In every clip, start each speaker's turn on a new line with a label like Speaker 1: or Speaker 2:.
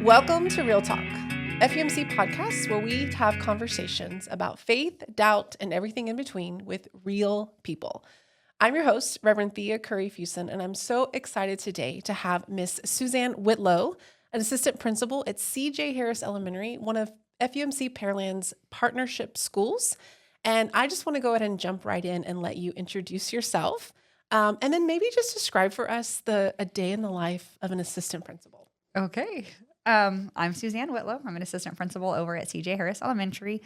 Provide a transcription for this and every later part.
Speaker 1: Welcome to Real Talk, FUMC podcast where we have conversations about faith, doubt, and everything in between with real people. I'm your host, Reverend Thea Curry-Fuson, and I'm so excited today to have Miss Suzann Whitlow, an assistant principal at C.J. Harris Elementary, one of FUMC Pearland's partnership schools. And I just want to go ahead and jump right in and let you introduce yourself, and then maybe just describe for us a day in the life of an assistant principal.
Speaker 2: Okay. I'm Suzann Whitlow. I'm an assistant principal over at C.J. Harris Elementary.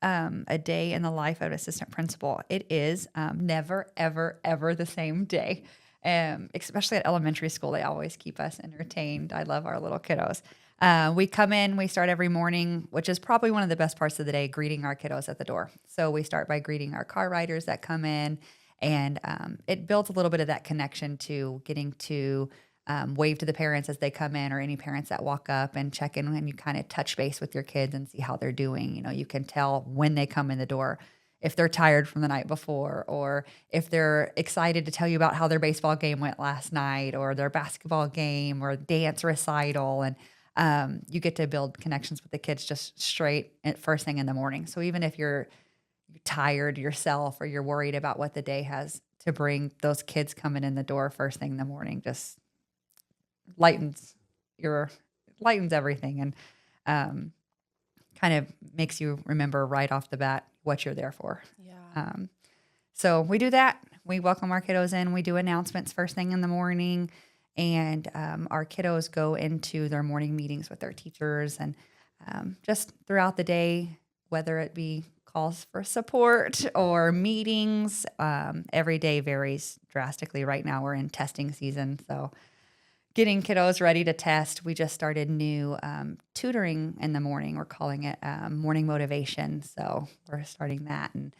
Speaker 2: A day in the life of an assistant principal. It is never, ever, ever the same day. Especially at elementary school, they always keep us entertained. I love our little kiddos. We come in, we start every morning, which is probably one of the best parts of the day, greeting our kiddos at the door. So we start by greeting our car riders that come in, and it builds a little bit of that connection to getting to wave to the parents as they come in, or any parents that walk up and check in, and you kind of touch base with your kids and see how they're doing. You know, you can tell when they come in the door if they're tired from the night before, or if they're excited to tell you about how their baseball game went last night, or their basketball game, or dance recital. And you get to build connections with the kids just straight at first thing in the morning. So even if you're tired yourself, or you're worried about what the day has to bring, those kids coming in the door first thing in the morning just lightens everything, and kind of makes you remember right off the bat what you're there for.
Speaker 1: Yeah.
Speaker 2: So we do that. We welcome our kiddos in. We do announcements first thing in the morning, and our kiddos go into their morning meetings with their teachers, and just throughout the day, whether it be calls for support or meetings, every day varies drastically. Right now we're in testing season, so getting kiddos ready to test. We just started new tutoring in the morning. We're calling it morning motivation. So we're starting that, and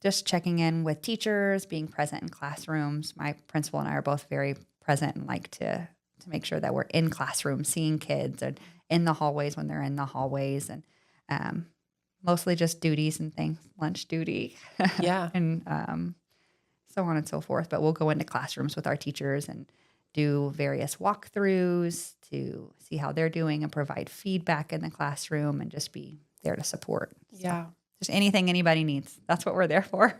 Speaker 2: just checking in with teachers, being present in classrooms. My principal and I are both very present and like to make sure that we're in classrooms, seeing kids, and in the hallways when they're in the hallways, and mostly just duties and things, lunch duty,
Speaker 1: Yeah.
Speaker 2: and so on and so forth. But we'll go into classrooms with our teachers and do various walkthroughs to see how they're doing, and provide feedback in the classroom, and just be there to support.
Speaker 1: Yeah.
Speaker 2: So just anything anybody needs. That's what we're there for.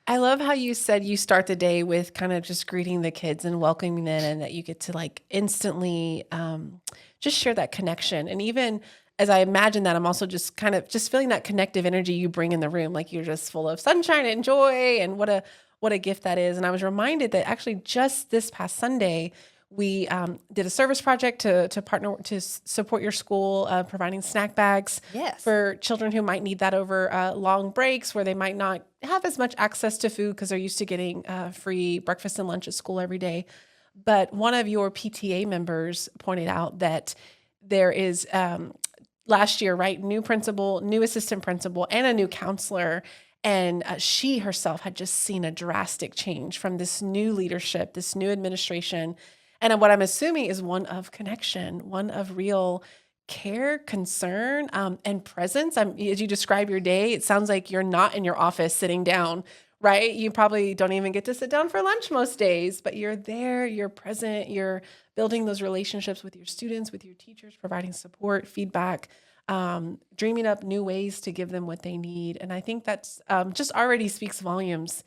Speaker 1: I love how you said you start the day with kind of just greeting the kids and welcoming them, and that you get to like instantly just share that connection. And even as I imagine that, I'm also just kind of just feeling that connective energy you bring in the room. Like you're just full of sunshine and joy, and what a gift that is. And I was reminded that actually just this past Sunday, we did a service project to partner to support your school, providing snack bags for children who might need that over long breaks, where they might not have as much access to food because they're used to getting free breakfast and lunch at school every day. But one of your PTA members pointed out that there is last year, right, new principal, new assistant principal, and a new counselor. And she herself had just seen a drastic change from this new leadership, this new administration. And what I'm assuming is one of connection, one of real care, concern, and presence. As you describe your day, it sounds like you're not in your office sitting down, right? You probably don't even get to sit down for lunch most days, but you're there, you're present, you're building those relationships with your students, with your teachers, providing support, feedback, dreaming up new ways to give them what they need. And I think that's just already speaks volumes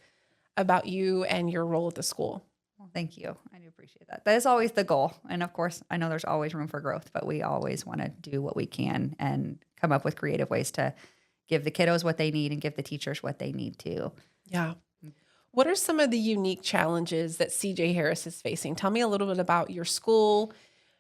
Speaker 1: about you and your role at the school.
Speaker 2: Well, thank you. I do appreciate that. That is always the goal. And of course, I know there's always room for growth, but we always want to do what we can and come up with creative ways to give the kiddos what they need and give the teachers what they need too.
Speaker 1: Yeah. What are some of the unique challenges that C.J. Harris is facing? Tell me a little bit about your school,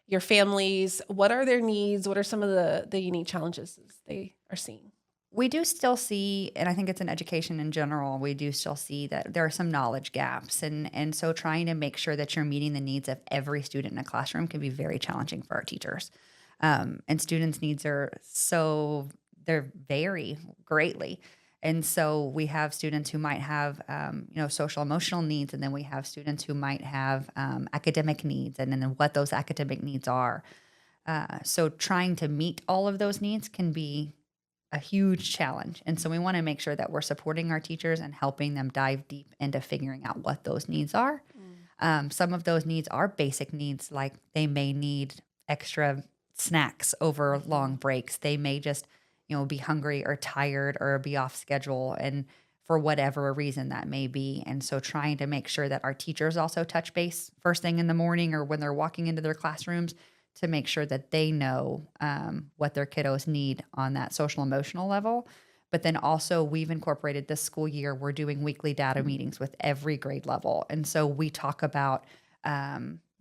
Speaker 1: your families. What are their needs? What are some of the unique challenges they are seeing?
Speaker 2: We do still see, and I think it's in education in general, we do still see that there are some knowledge gaps. And so trying to make sure that you're meeting the needs of every student in a classroom can be very challenging for our teachers. And students' needs they vary greatly. And so we have students who might have, social emotional needs, and then we have students who might have academic needs, and then what those academic needs are. So trying to meet all of those needs can be a huge challenge. And so we want to make sure that we're supporting our teachers and helping them dive deep into figuring out what those needs are. Some of those needs are basic needs, like they may need extra snacks over long breaks. They may just, be hungry or tired or be off schedule, and for whatever reason that may be. And so trying to make sure that our teachers also touch base first thing in the morning or when they're walking into their classrooms to make sure that they know what their kiddos need on that social emotional level. But then also we've incorporated this school year, we're doing weekly data meetings with every grade level. And so we talk about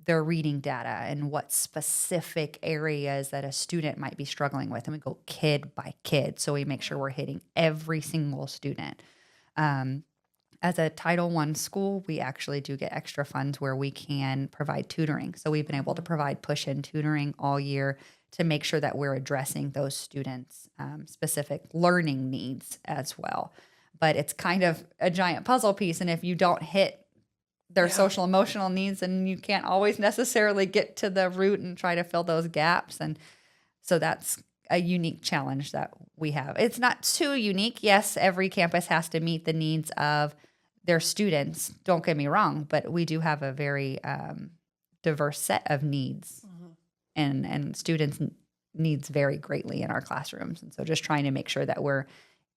Speaker 2: their reading data and what specific areas that a student might be struggling with. And we go kid by kid. So we make sure we're hitting every single student. As a Title I school, we actually do get extra funds where we can provide tutoring. So we've been able to provide push-in tutoring all year to make sure that we're addressing those students' specific learning needs as well. But it's kind of a giant puzzle piece. And if you don't hit their social emotional needs, then you can't always necessarily get to the root and try to fill those gaps. And so that's a unique challenge that we have. It's not too unique. Yes, every campus has to meet the needs of their students. Don't get me wrong, but we do have a very diverse set of needs, and students needs vary greatly in our classrooms. And so just trying to make sure that we're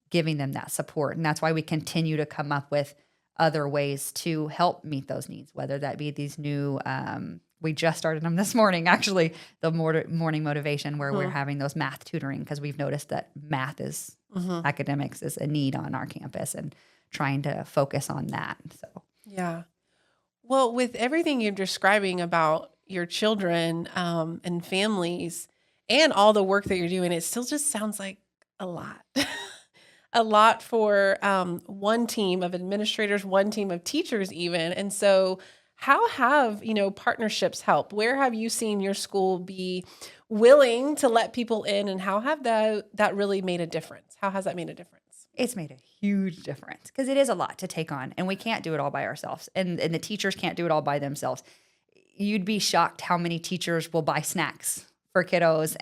Speaker 2: giving them that support. And that's why we continue to come up with other ways to help meet those needs, whether that be these new, we just started them this morning, actually, the morning motivation where we're having those math tutoring because we've noticed that math is, academics is a need on our campus and trying to focus on that. So,
Speaker 1: yeah. Well, with everything you're describing about your children and families and all the work that you're doing, it still just sounds like a lot. A lot for one team of administrators, one team of teachers even. And so how have, partnerships helped? Where have you seen your school be willing to let people in, and how have that really made a difference? How has that made a difference?
Speaker 2: it's made a huge difference because it is a lot to take on, and we can't do it all by ourselves, and the teachers can't do it all by themselves. You'd be shocked how many teachers will buy snacks for kiddos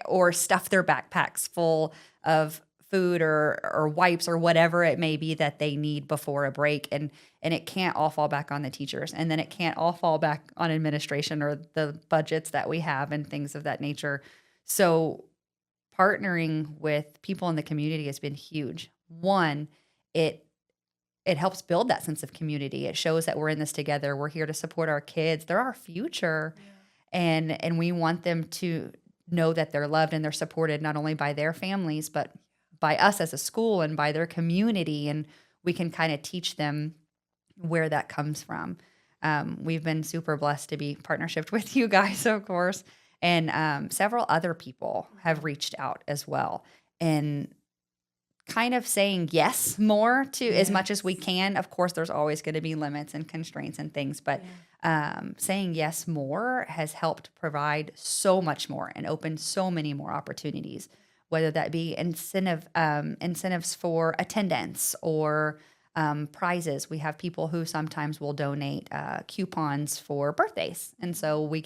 Speaker 2: or stuff their backpacks full of food or wipes or whatever it may be that they need before a break. And it can't all fall back on the teachers. And then it can't all fall back on administration or the budgets that we have and things of that nature. So partnering with people in the community has been huge. One, it helps build that sense of community. It shows that we're in this together. We're here to support our kids. They're our future. Yeah. And we want them to know that they're loved and they're supported not only by their families, but by us as a school and by their community. And we can kind of teach them where that comes from. We've been super blessed to be partnership with you guys, of course. And several other people have reached out as well. And kind of saying yes more to as much as we can. Of course, there's always going to be limits and constraints and things, but saying yes more has helped provide so much more and open so many more opportunities, whether that be incentives for attendance or prizes. We have people who sometimes will donate coupons for birthdays. And so we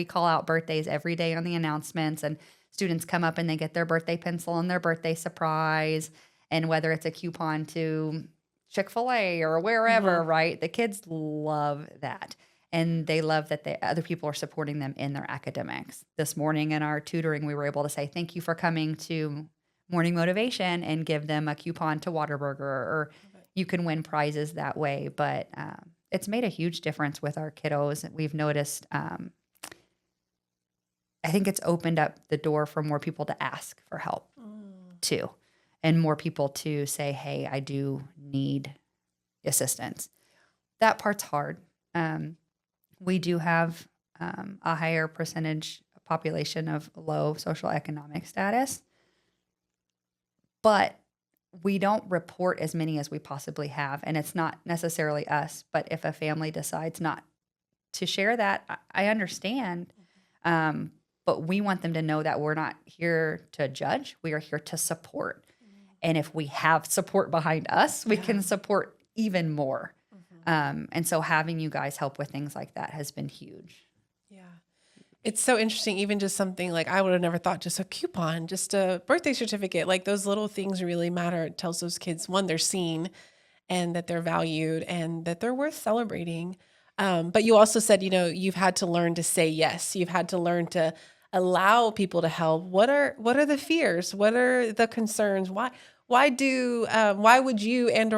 Speaker 2: call out birthdays every day on the announcements, and students come up and they get their birthday pencil and their birthday surprise. And whether it's a coupon to Chick-fil-A or wherever, right? The kids love that. And they love that other people are supporting them in their academics. This morning in our tutoring, we were able to say, thank you for coming to Morning Motivation, and give them a coupon to Whataburger, or you can win prizes that way. But it's made a huge difference with our kiddos. We've noticed, I think it's opened up the door for more people to ask for help too. And more people to say, hey, I do need assistance. That part's hard. We do have a higher percentage population of low social economic status, but we don't report as many as we possibly have. And it's not necessarily us, but if a family decides not to share that, I understand. But we want them to know that we're not here to judge. We are here to support. And if we have support behind us, we can support even more. And so having you guys help with things like that has been huge.
Speaker 1: Yeah. It's so interesting. Even just something like, I would have never thought, just a coupon, just a birthday certificate, like those little things really matter. It tells those kids, one, they're seen and that they're valued and that they're worth celebrating. But you also said, you've had to learn to say yes. You've had to learn to allow people to help. What are the fears? What are the concerns? Why would you or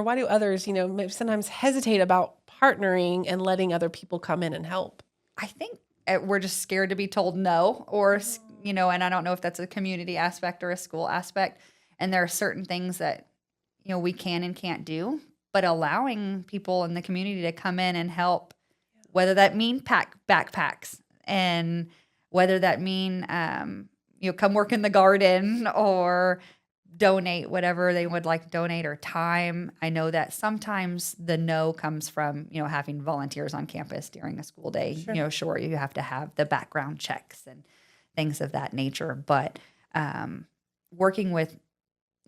Speaker 1: why do others, maybe sometimes hesitate about partnering and letting other people come in and help?
Speaker 2: I think we're just scared to be told no, or, and I don't know if that's a community aspect or a school aspect. And there are certain things that, we can and can't do, but allowing people in the community to come in and help, whether that mean pack backpacks and whether that mean, come work in the garden or donate whatever they would like to donate or time. I know that sometimes the no comes from, having volunteers on campus during a school day.
Speaker 1: Sure.
Speaker 2: Sure, you have to have the background checks and things of that nature. But working with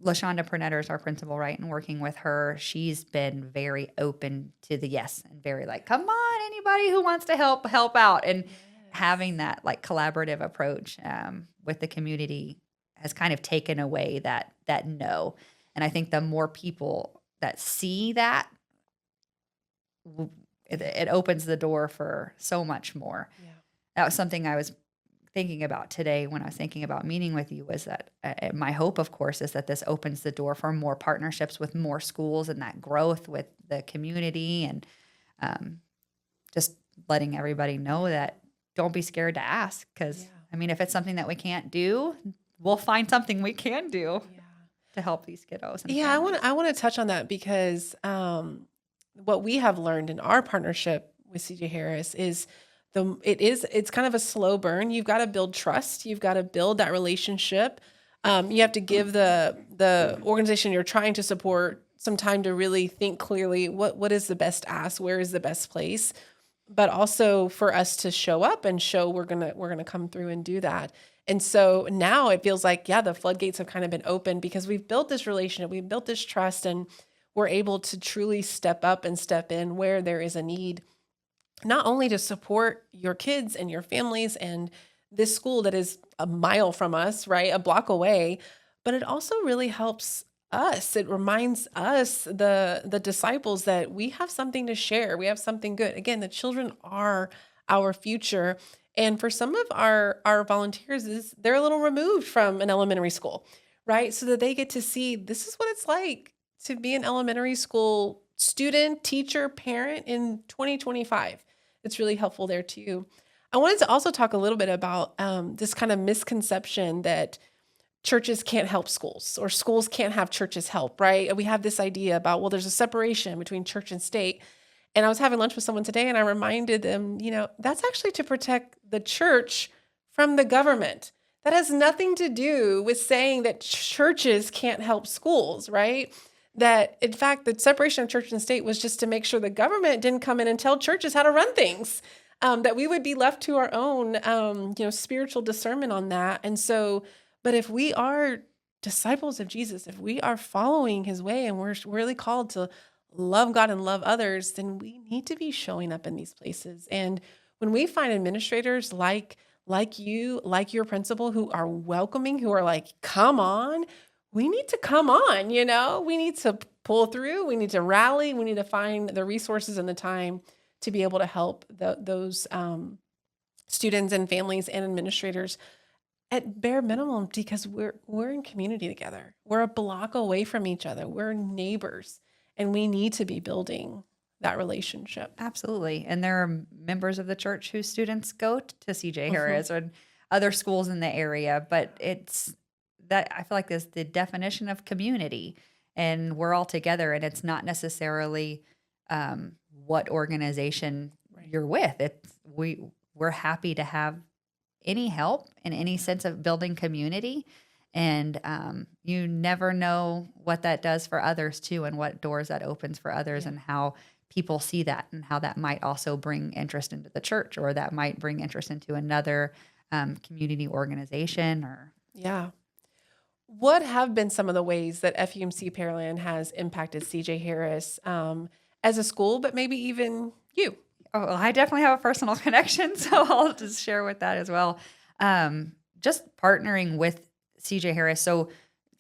Speaker 2: LaShonda Pernetter is our principal, right? And working with her, she's been very open to the yes and very like, come on, anybody who wants to help out. And having that like collaborative approach with the community has kind of taken away that no. And I think the more people that see that, it opens the door for so much more. Yeah. That was something I was thinking about today when I was thinking about meeting with you, was that my hope, of course, is that this opens the door for more partnerships with more schools and that growth with the community, and just letting everybody know that don't be scared to ask, because if it's something that we can't do, we'll find something we can do to help these kiddos. And
Speaker 1: families. I want to touch on that, because what we have learned in our partnership with CJ Harris is it's kind of a slow burn. You've got to build trust. You've got to build that relationship. You have to give the organization you're trying to support some time to really think clearly, what is the best ask? Where is the best place? But also for us to show up and show we're gonna come through and do that. And so now it feels like, the floodgates have kind of been open, because we've built this relationship, we've built this trust, and we're able to truly step up and step in where there is a need, not only to support your kids and your families and this school that is a mile from us, right, a block away, but it also really helps us. It reminds us, the disciples, that we have something to share. We have something good. Again, the children are our future. And for some of our volunteers, they're a little removed from an elementary school, right? So that they get to see, this is what it's like to be an elementary school student, teacher, parent in 2025. It's really helpful there too. I wanted to also talk a little bit about this kind of misconception that churches can't help schools, or schools can't have churches help, right? We have this idea about, well, there's a separation between church and state. And I was having lunch with someone today, and I reminded them, that's actually to protect the church from the government. That has nothing to do with saying that churches can't help schools, right? That, in fact, the separation of church and state was just to make sure the government didn't come in and tell churches how to run things, that we would be left to our own, spiritual discernment on that. And so, but if we are disciples of Jesus, if we are following his way, and we're really called to love God and love others, then we need to be showing up in these places. And when we find administrators like you, like your principal, who are welcoming, who are like, come on, we need to come on, we need to pull through, we need to rally, we need to find the resources and the time to be able to help those students and families and administrators at bare minimum, because we're in community together. We're a block away from each other. We're neighbors, and we need to be building that relationship.
Speaker 2: Absolutely. And there are members of the church whose students go to CJ Harris or other schools in the area, but it's that I feel like is the definition of community, and we're all together, and it's not necessarily what organization you're with. We're happy to have any help in any sense of building community. And you never know what that does for others too, and what doors that opens for others, and how people see that, and how that might also bring interest into the church, or that might bring interest into another community organization.
Speaker 1: What have been some of the ways that FUMC Pearland has impacted CJ Harris as a school, but maybe even you?
Speaker 2: Oh, well, I definitely have a personal connection, so I'll just share with that as well. Just partnering with CJ Harris. So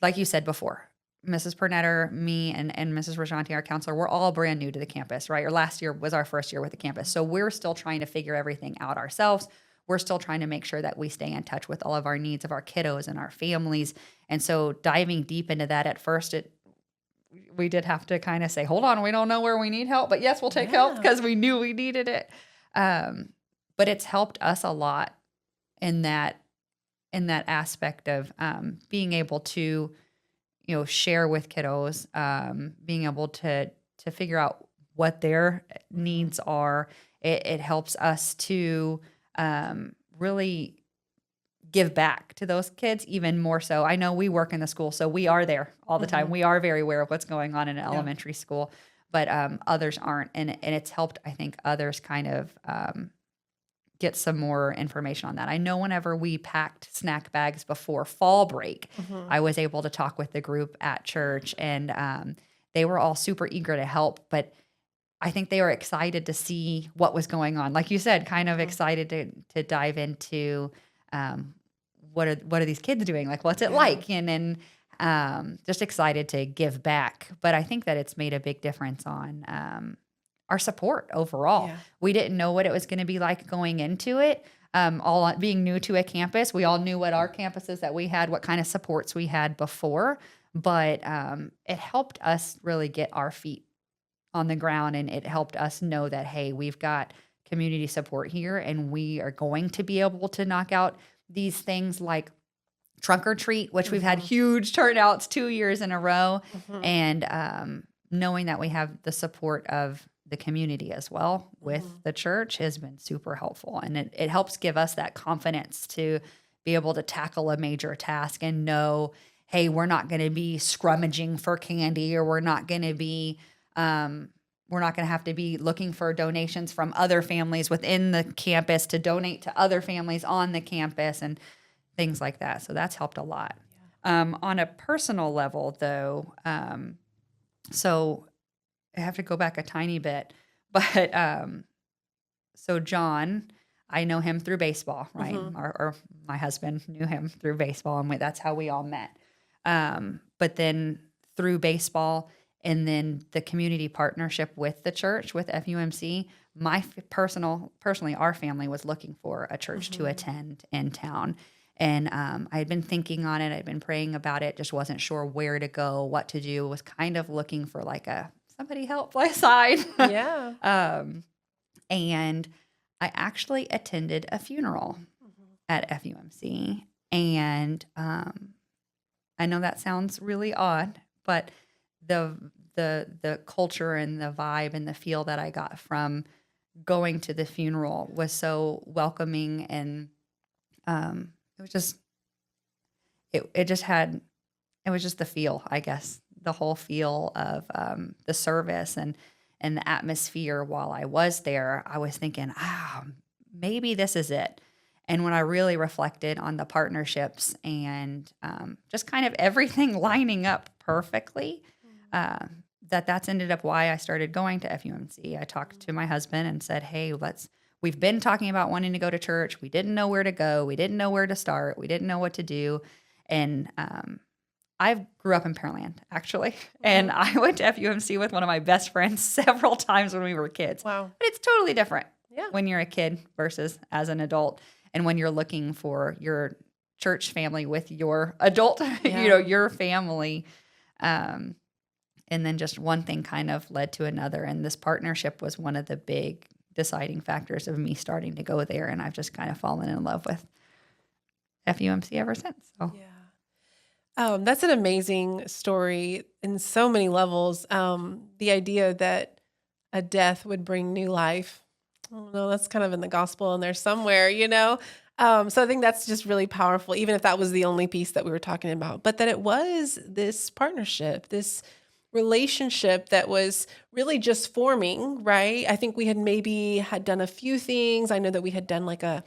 Speaker 2: like you said before, Mrs. Pernetter, me, and Mrs. Rajanti, our counselor, we're all brand new to the campus, right? Or last year was our first year with the campus. So we're still trying to figure everything out ourselves. We're still trying to make sure that we stay in touch with all of our needs of our kiddos and our families. And so diving deep into that at first, we did have to kind of say, hold on, we don't know where we need help, but yes, we'll take help because we knew we needed it. But it's helped us a lot in that aspect of being able to, share with kiddos, being able to figure out what their needs are. It helps us to really give back to those kids even more so. I know we work in the school, so we are there all the time. We are very aware of what's going on in an elementary school, but others aren't. And it's helped, I think, others kind of get some more information on that. I know whenever we packed snack bags before fall break, I was able to talk with the group at church, and they were all super eager to help, but I think they were excited to see what was going on. Like you said, kind of excited to dive into what are these kids doing? Like, what's it like? And then just excited to give back. But I think that it's made a big difference on our support overall. Yeah. We didn't know what it was going to be like going into it. All being new to a campus, we all knew what our campuses that we had, what kind of supports we had before. But it helped us really get our feet on the ground, and it helped us know that, hey, we've got community support here, and we are going to be able to knock out these things like trunk or treat, which we've had huge turnouts 2 years in a row, and knowing that we have the support of the community as well with the church has been super helpful, and it helps give us that confidence to be able to tackle a major task and know, hey, we're not going to be scrummaging for candy, or we're not going to have to be looking for donations from other families within the campus to donate to other families on the campus and things like that. So that's helped a lot. Yeah. On a personal level, though, so I have to go back a tiny bit, but so John, I know him through baseball, right? Or my husband knew him through baseball, and that's how we all met. But then through baseball, and then the community partnership with the church, with FUMC, personally, our family was looking for a church to attend in town. And I had been thinking on it. I'd been praying about it. Just wasn't sure where to go, what to do. Was kind of looking for like somebody help my side. Yeah. And I actually attended a funeral at FUMC. And I know that sounds really odd, but the culture and the vibe and the feel that I got from going to the funeral was so welcoming, and it was just the feel, I guess, the whole feel of the service and the atmosphere. While I was there, I was thinking, maybe this is it. And when I really reflected on the partnerships and just kind of everything lining up perfectly, that's ended up why I started going to FUMC. I talked to my husband and said, hey, we've been talking about wanting to go to church. We didn't know where to go. We didn't know where to start. We didn't know what to do. And I grew up in Pearland, actually. And I went to FUMC with one of my best friends several times when we were kids. Wow. But it's totally different when you're a kid versus as an adult. And when you're looking for your church family with your adult, your family. And then just one thing kind of led to another. And this partnership was one of the big deciding factors of me starting to go there. And I've just kind of fallen in love with FUMC ever since. So.
Speaker 1: Yeah. That's an amazing story in so many levels. The idea that a death would bring new life. Oh, no, that's kind of in the gospel in there somewhere, So I think that's just really powerful, even if that was the only piece that we were talking about. But that it was this partnership, this relationship that was really just forming, right? I think we had done a few things. I know that we had done like a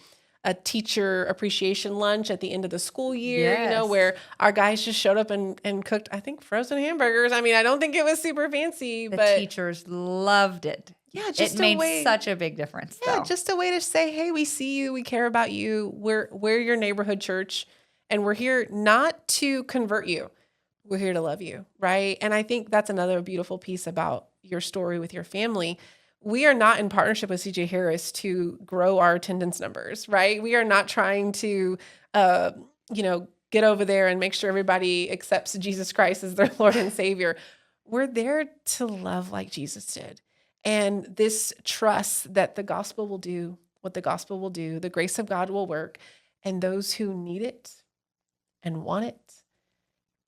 Speaker 1: teacher appreciation lunch at the end of the school year, where our guys just showed up and cooked, I think, frozen hamburgers. I mean, I don't think it was super fancy, but
Speaker 2: teachers loved it. Yeah, it made such a big difference.
Speaker 1: Yeah, just a way to say, hey, we see you, we care about you. We're your neighborhood church, and we're here not to convert you, we're here to love you, right? And I think that's another beautiful piece about your story with your family. We are not in partnership with CJ Harris to grow our attendance numbers, right? We are not trying to, uh, get over there and make sure everybody accepts Jesus Christ as their Lord and Savior. We're there to love like Jesus did. And this trust that the gospel will do what the gospel will do, the grace of God will work, and those who need it and want it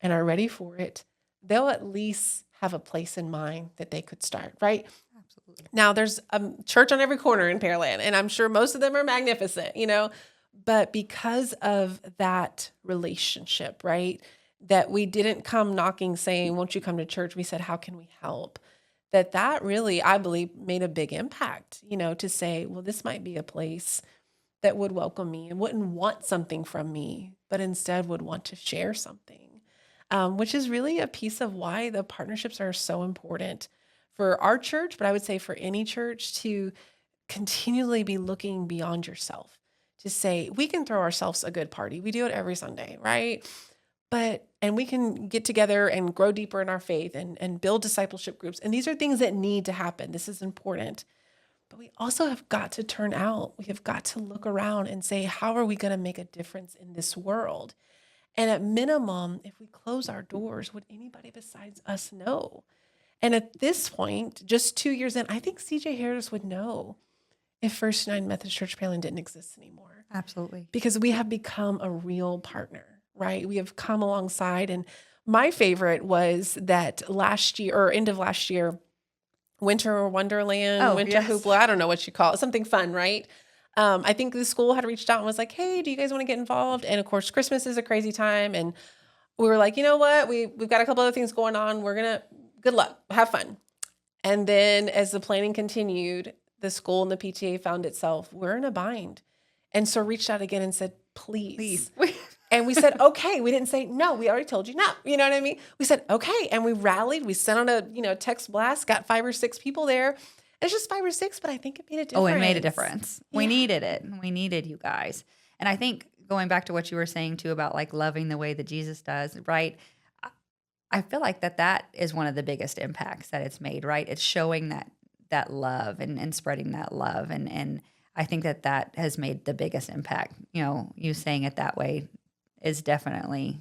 Speaker 1: and are ready for it, they'll at least have a place in mind that they could start, right?
Speaker 2: Absolutely.
Speaker 1: Now, there's a church on every corner in Pearland, and I'm sure most of them are magnificent, but because of that relationship, right, that we didn't come knocking saying, won't you come to church? We said, how can we help? That really, I believe, made a big impact, to say, well, this might be a place that would welcome me and wouldn't want something from me, but instead would want to share something, which is really a piece of why the partnerships are so important for our church, but I would say for any church to continually be looking beyond yourself, to say, we can throw ourselves a good party. We do it every Sunday, right? And we can get together and grow deeper in our faith and build discipleship groups. And these are things that need to happen. This is important. But we also have got to turn out. We have got to look around and say, how are we going to make a difference in this world? And at minimum, if we close our doors, would anybody besides us know? And at this point, just 2 years in, I think CJ Harris would know if First United Methodist Church Pearland didn't exist anymore.
Speaker 2: Absolutely.
Speaker 1: Because we have become a real partner, right? We have come alongside. And my favorite was that last year or end of last year, Winter Wonderland, Winter
Speaker 2: yes.
Speaker 1: Hoopla, I don't know what you call it, something fun, right? I think the school had reached out and was like, hey, do you guys want to get involved? And of course, Christmas is a crazy time. And we were like, you know what? We've got a couple other things going on. Good luck, have fun. And then as the planning continued, the school and the PTA found itself, we're in a bind. And so reached out again and said, please. And we said, okay. We didn't say, no, we already told you no. You know what I mean? We said, okay. And we rallied. We sent out a text blast, got 5 or 6 people there. And it's just 5 or 6, but I think it made a difference.
Speaker 2: Oh, it made a difference.
Speaker 1: Yeah.
Speaker 2: We needed it. We needed you guys. And I think going back to what you were saying too about like loving the way that Jesus does, right? I feel like that is one of the biggest impacts that it's made, right? It's showing that love and spreading that love. And I think that has made the biggest impact. You saying it that way is definitely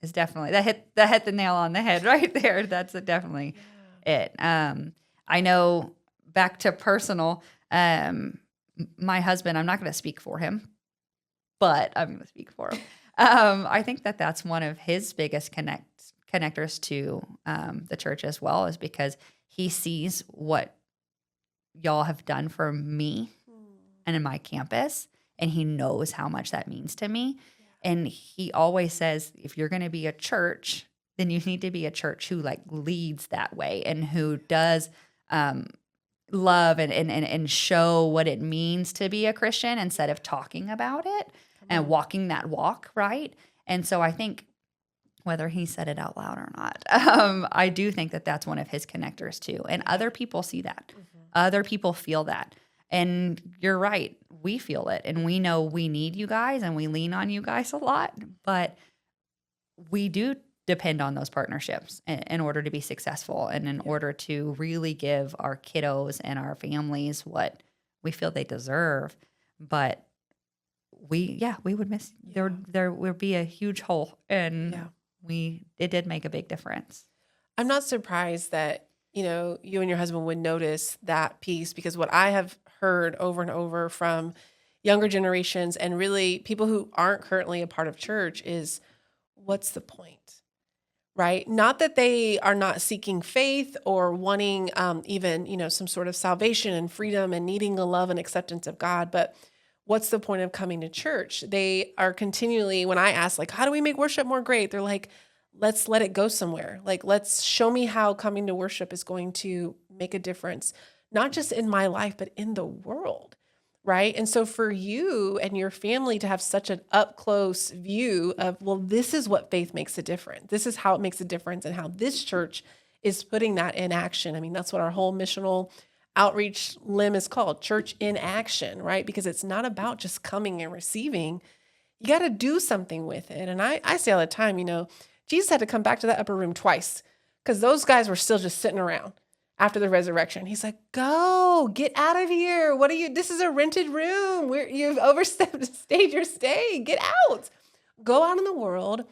Speaker 2: that hit the nail on the head right there. That's definitely it. I know, back to personal, my husband, I'm not going to speak for him, but I'm going to speak for him. I think that's one of his biggest connectors to the church as well, is because he sees what y'all have done for me and in my campus, and he knows how much that means to me. And he always says, if you're going to be a church, then you need to be a church who like leads that way and who does love and show what it means to be a Christian instead of talking about it and walking that walk, right? And so I think whether he said it out loud or not, I do think that's one of his connectors too. And other people see that. Other people feel that. And you're right. We feel it. And we know we need you guys and we lean on you guys a lot. But we do depend on those partnerships in order to be successful and in order to really give our kiddos and our families what we feel they deserve. But we would miss, there would be a huge hole, and it did make a big difference.
Speaker 1: I'm not surprised that, you and your husband would notice that piece, because what I have heard over and over from younger generations and really people who aren't currently a part of church is, what's the point? Right? Not that they are not seeking faith or wanting even, some sort of salvation and freedom and needing the love and acceptance of God, but what's the point of coming to church? They are continually, when I ask, like, how do we make worship more great? They're like, let's let it go somewhere. Like, let's show me how coming to worship is going to make a difference, not just in my life, but in the world. Right. And so for you and your family to have such an up close view of, well, this is what faith makes a difference. This is how it makes a difference, and how this church is putting that in action. I mean, that's what our whole missional outreach limb is called, Church in Action, right? Because it's not about just coming and receiving. You got to do something with it. And I say all the time, Jesus had to come back to that upper room twice because those guys were still just sitting around after the resurrection. He's like, go, get out of here. What are you? This is a rented room. You've overstayed your stay. Get out. Go out in the world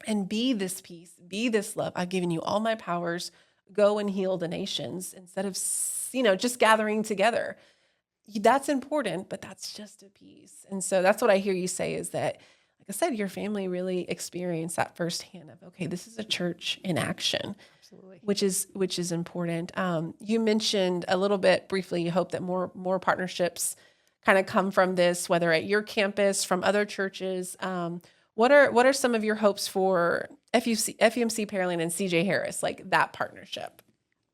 Speaker 1: and be this peace, be this love. I've given you all my powers. Go and heal the nations instead of, just gathering together. That's important, but that's just a piece. And so that's what I hear you say is that, like I said, your family really experienced that firsthand of, okay, this is a church in action.
Speaker 2: Absolutely.
Speaker 1: Which is important. You mentioned a little bit briefly, you hope that more partnerships kind of come from this, whether at your campus, from other churches. What are some of your hopes for FUMC Pearland and CJ Harris, like that partnership?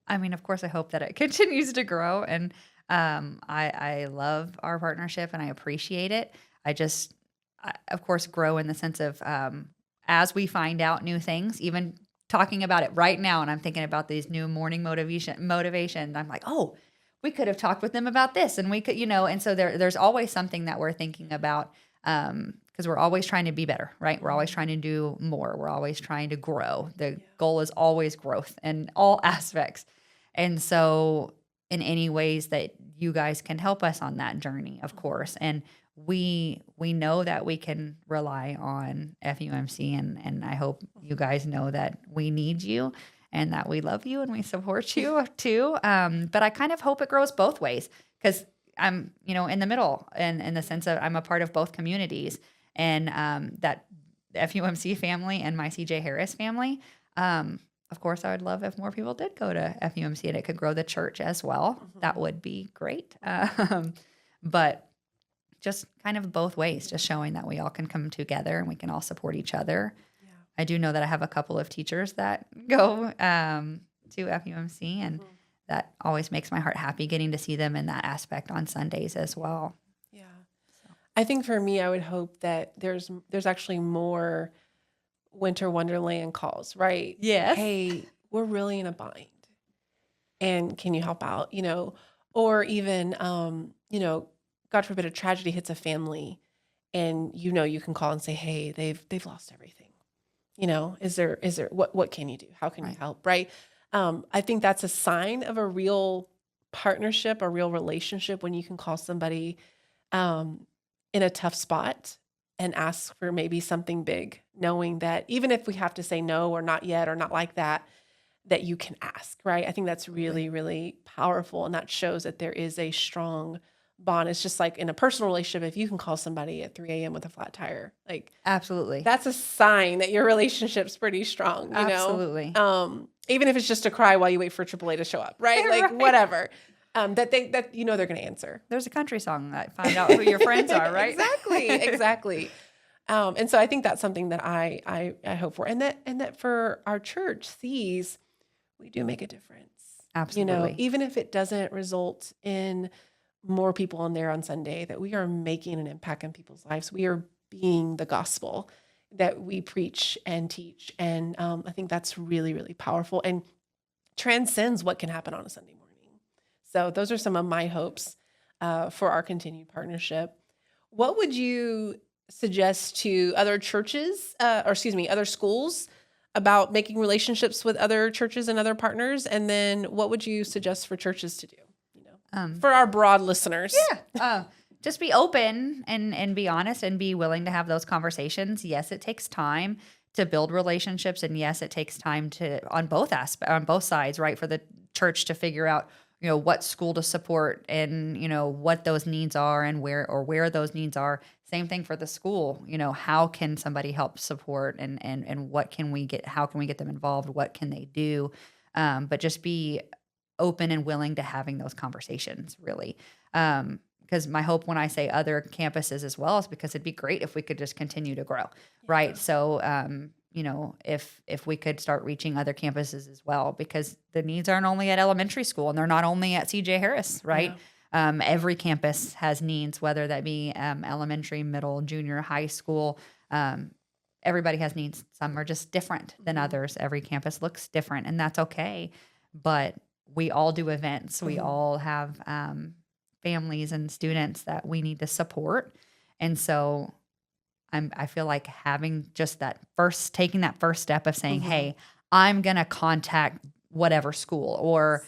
Speaker 2: I mean, of course, I hope that it continues to grow, and I love our partnership and I appreciate it. Of course, grow in the sense of as we find out new things, even talking about it right now, and I'm thinking about these new morning motivation. I'm like, oh, we could have talked with them about this, and we could, and so there's always something that we're thinking about. Because we're always trying to be better, right? We're always trying to do more. We're always trying to grow. The goal is always growth in all aspects. And so in any ways that you guys can help us on that journey, of course. And we know that we can rely on FUMC, and I hope you guys know that we need you and that we love you and we support you too. But I kind of hope it grows both ways because I'm, in the middle and in the sense of I'm a part of both communities. And that FUMC family and my CJ Harris family, of course, I would love if more people did go to FUMC and it could grow the church as well. Mm-hmm. That would be great. But just kind of both ways, just showing that we all can come together and we can all support each other. Yeah. I do know that I have a couple of teachers that go to FUMC, and that always makes my heart happy getting to see them in that aspect on Sundays as well.
Speaker 1: I think for me, I would hope that there's actually more Winter Wonderland calls, right?
Speaker 2: Yes.
Speaker 1: Hey, we're really in a bind, and can you help out? Or even, God forbid a tragedy hits a family, and you can call and say, hey, they've lost everything. Is there what can you do? How can you help? Right? I think that's a sign of a real partnership, a real relationship when you can call somebody in a tough spot and ask for maybe something big, knowing that even if we have to say no or not yet or not like that, that you can ask, right? I think that's really, really powerful. And that shows that there is a strong bond. It's just like in a personal relationship, if you can call somebody at 3 a.m. with a flat tire, like absolutely, that's a sign that your relationship's pretty strong,
Speaker 2: absolutely.
Speaker 1: Even if it's just a cry while you wait for AAA to show up, right? Like whatever. That they're going to answer.
Speaker 2: There's a country song that find out who your friends are, right?
Speaker 1: Exactly. And so I think that's something that I hope for, and that for our church sees we do make a difference.
Speaker 2: Absolutely.
Speaker 1: Even if it doesn't result in more people on there on Sunday, that we are making an impact in people's lives. We are being the gospel that we preach and teach, and I think that's really, really powerful and transcends what can happen on a Sunday morning. So those are some of my hopes for our continued partnership. What would you suggest to other churches, other schools about making relationships with other churches and other partners? And then what would you suggest for churches to do, for our broad listeners?
Speaker 2: Yeah. Just be open and be honest and be willing to have those conversations. Yes, it takes time to build relationships. And yes, it takes time on both sides, right? For the church to figure out what school to support and, what those needs are and where those needs are. Same thing for the school. How can somebody help support and what can we get, how can we get them involved? What can they do? But just be open and willing to having those conversations, really. Because my hope when I say other campuses as well is because it'd be great if we could just continue to grow, right? So, if we could start reaching other campuses as well, because the needs aren't only at elementary school and they're not only at CJ Harris, right? Yeah. Every campus has needs, whether that be elementary, middle, junior, high school. Everybody has needs. Some are just different than others. Every campus looks different, and that's okay. But we all do events. We all have families and students that we need to support. And so I feel like having just taking that first step of saying,
Speaker 1: Mm-hmm.
Speaker 2: hey, I'm going to contact whatever school, or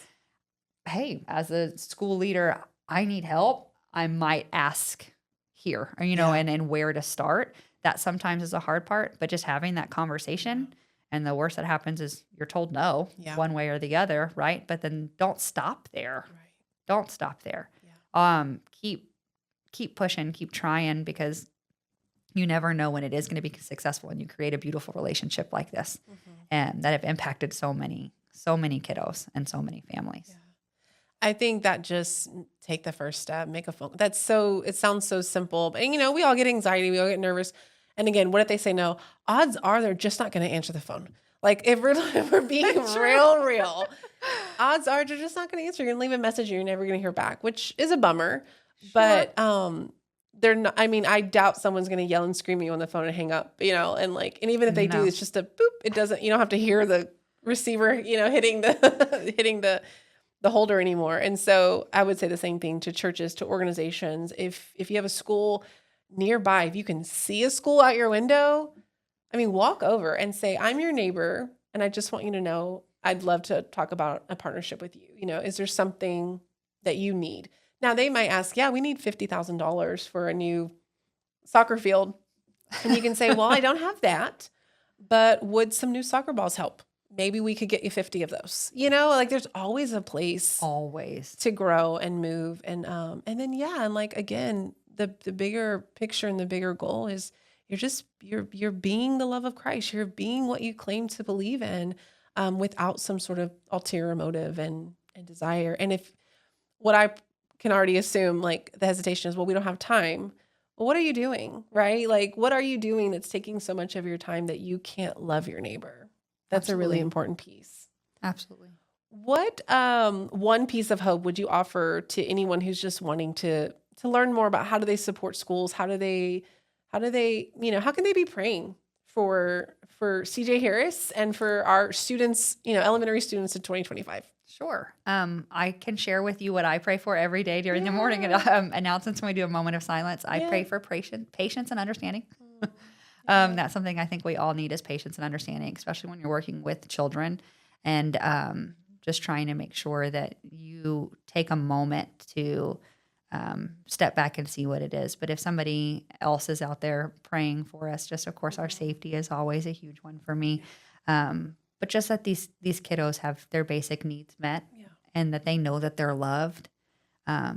Speaker 2: hey, as a school leader, I need help. I might ask here, or,
Speaker 1: Yeah.
Speaker 2: and where to start. That sometimes is a hard part, but just having that conversation. And the worst that happens is you're told no,
Speaker 1: Yeah.
Speaker 2: one way or the other, right? But then don't stop there.
Speaker 1: Right.
Speaker 2: Don't stop there.
Speaker 1: Yeah.
Speaker 2: Keep pushing, keep trying, because you never know when it is going to be successful and you create a beautiful relationship like this, and that have impacted so many kiddos and so many families.
Speaker 1: Yeah. I think that just take the first step, make a phone. It sounds so simple, but we all get anxiety. We all get nervous. And again, what if they say no? Odds are they're just not going to answer the phone. Like if we're being real, odds are they're just not going to answer. You're going to leave a message and you're never going to hear back, which is a bummer.
Speaker 2: Sure.
Speaker 1: But they're not. I mean, I doubt someone's going to yell and scream at you on the phone and hang up. And even if they do, it's just a boop. It doesn't. You don't have to hear the receiver, hitting the holder anymore. And so I would say the same thing to churches, to organizations. If you have a school nearby, if you can see a school out your window, walk over and say, I'm your neighbor, and I just want you to know I'd love to talk about a partnership with you. Is there something that you need? Now they might ask, yeah, we need $50,000 for a new soccer field. And you can say, well, I don't have that, but would some new soccer balls help? Maybe we could get you 50 of those. There's always a place to grow and move. And then, again, the bigger picture and the bigger goal is you're being the love of Christ. You're being what you claim to believe in, without some sort of ulterior motive and desire. And if what I can already assume, like the hesitation is, well, we don't have time. Well, what are you doing? Right? Like, what are you doing that's taking so much of your time that you can't love your neighbor? That's
Speaker 2: Absolutely.
Speaker 1: a really important piece.
Speaker 2: Absolutely.
Speaker 1: What one piece of hope would you offer to anyone who's just wanting to learn more about how do they support schools? How can they be praying for CJ Harris and for our students, elementary students in 2025?
Speaker 2: Sure. I can share with you what I pray for every day during the morning announcements when we do a moment of silence. I pray for patience and understanding. That's something I think we all need, is patience and understanding, especially when you're working with children, and just trying to make sure that you take a moment to step back and see what it is. But if somebody else is out there praying for us, just of course our safety is always a huge one for me. But just that these kiddos have their basic needs met, and that they know that they're loved. I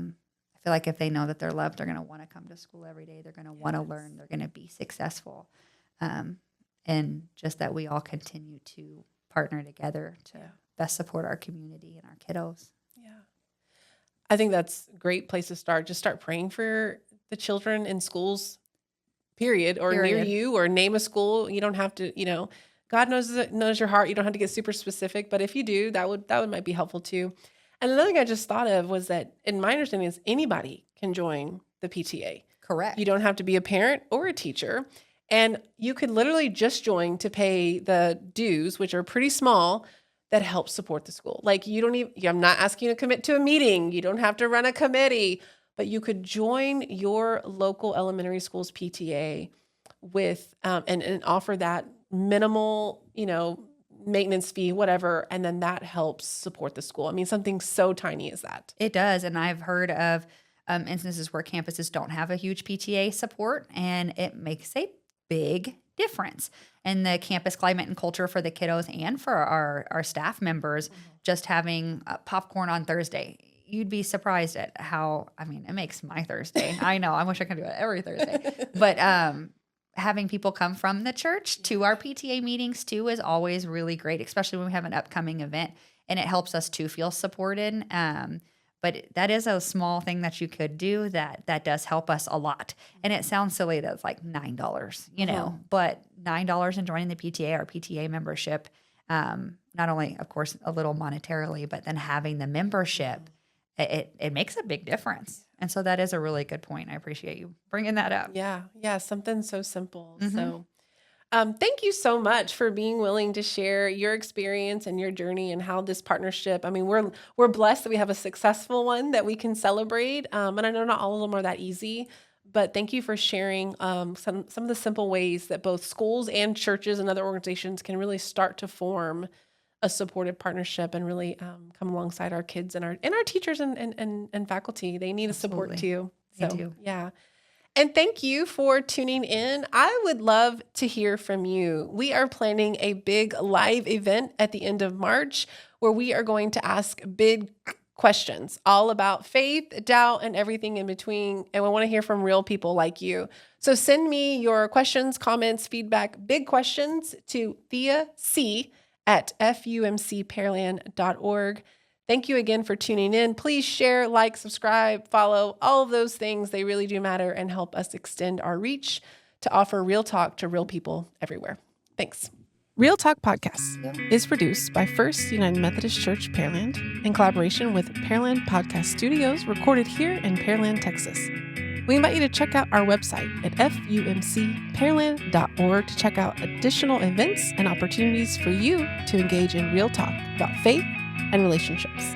Speaker 2: feel like if they know that they're loved, they're going to want to come to school every day. They're going to want to learn. They're going to be successful. And just that we all continue to partner together to best support our community and our kiddos.
Speaker 1: Yeah. I think that's a great place to start. Just start praying for the children in schools, period, or near you, or name a school. You don't have to, God knows your heart. You don't have to get super specific, but if you do, that would might be helpful too. And another thing I just thought of was that, in my understanding, is anybody can join the PTA.
Speaker 2: Correct.
Speaker 1: You don't have to be a parent or a teacher, and you could literally just join to pay the dues, which are pretty small, that help support the school. Like I'm not asking you to commit to a meeting. You don't have to run a committee, but you could join your local elementary school's PTA with and offer that minimal, maintenance fee, whatever, and then that helps support the school. Something so tiny as that.
Speaker 2: It does, and I've heard of instances where campuses don't have a huge PTA support, and it makes a big difference in the campus climate and culture for the kiddos and for our staff members. Just having popcorn on Thursday, you'd be surprised at how, it makes my Thursday. I know, I wish I could do it every Thursday, but having people come from the church to our PTA meetings too is always really great, especially when we have an upcoming event, and it helps us to feel supported. But that is a small thing that you could do that does help us a lot. And it sounds silly that it's like $9, but $9 in joining the PTA, our PTA membership, not only, of course, a little monetarily, but then having the membership, it makes a big difference. And so that is a really good point. I appreciate you bringing that up.
Speaker 1: Yeah, something so simple. So thank you so much for being willing to share your experience and your journey and how this partnership, we're blessed that we have a successful one that we can celebrate. And I know not all of them are that easy, But thank you for sharing some of the simple ways that both schools and churches and other organizations can really start to form a supportive partnership and really come alongside our kids and our teachers and faculty. They need a support
Speaker 2: Absolutely.
Speaker 1: too.
Speaker 2: They
Speaker 1: So
Speaker 2: do.
Speaker 1: yeah. And thank you for tuning in. I would love to hear from you. We are planning a big live event at the end of March where we are going to ask big questions all about faith, doubt, and everything in between. And we want to hear from real people like you. So send me your questions, comments, feedback, big questions to theac@fumcpearland.org. Thank you again for tuning in. Please share, like, subscribe, follow, all of those things. They really do matter and help us extend our reach to offer real talk to real people everywhere. Thanks. Real Talk Podcast is produced by First United Methodist Church Pearland in collaboration with Pearland Podcast Studios, recorded here in Pearland, Texas. We invite you to check out our website at fumcpearland.org to check out additional events and opportunities for you to engage in real talk about faith and relationships.